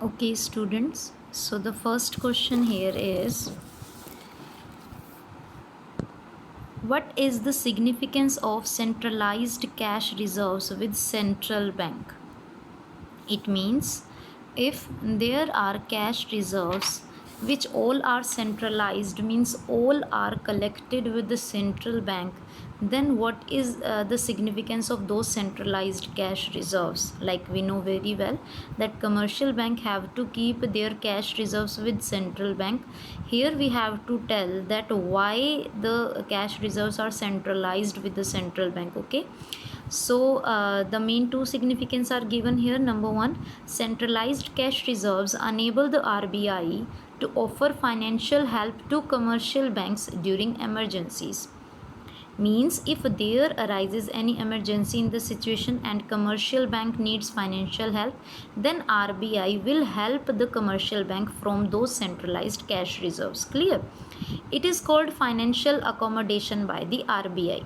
Okay, students. So the first question here is, what is the significance of centralized cash reserves with central bank? It means if there are cash reserves which all are centralized, means all are collected with the central bank, then what is the significance of those centralized cash reserves? Like we know very well that commercial bank have to keep their cash reserves with central bank. Here we have to tell that why the cash reserves are centralized with the central bank. Okay, so the main two significance are given here. Number one, centralized cash reserves enable the RBI to offer financial help to commercial banks during emergencies. Means if there arises any emergency in the situation and commercial bank needs financial help, then RBI will help the commercial bank from those centralized cash reserves. Clear? It is called financial accommodation by the RBI.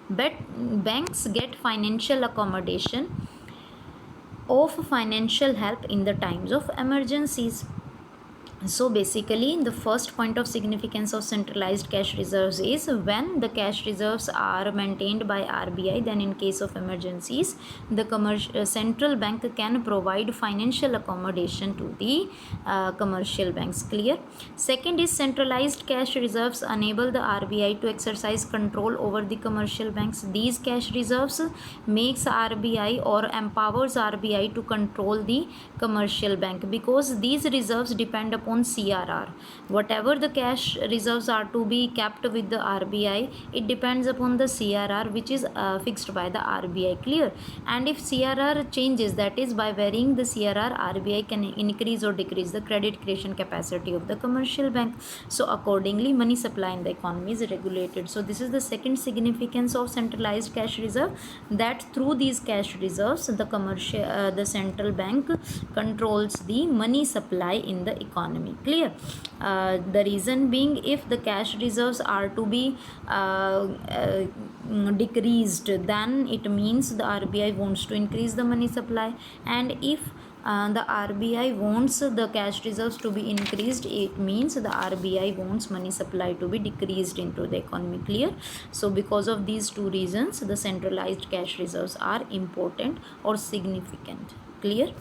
But banks get financial accommodation of financial help in the times of emergencies. So basically the first point of significance of centralized cash reserves is when the cash reserves are maintained by RBI, then in case of emergencies the central bank can provide financial accommodation to the commercial banks. Clear? Second is centralized cash reserves enable the RBI to exercise control over the commercial banks. These cash reserves makes RBI or empowers RBI to control the commercial bank, because these reserves depend upon CRR. Whatever the cash reserves are to be kept with the RBI, it depends upon the CRR which is fixed by the RBI. Clear? And if CRR changes, that is by varying the CRR, RBI can increase or decrease the credit creation capacity of the commercial bank. So accordingly money supply in the economy is regulated. So this is the second significance of centralized cash reserve, that through these cash reserves the central bank controls the money supply in the economy. Clear? The reason being, if the cash reserves are to be decreased, then it means the RBI wants to increase the money supply, and if the RBI wants the cash reserves to be increased, it means the RBI wants money supply to be decreased into the economy. Clear? So because of these two reasons, the centralized cash reserves are important or significant. Clear?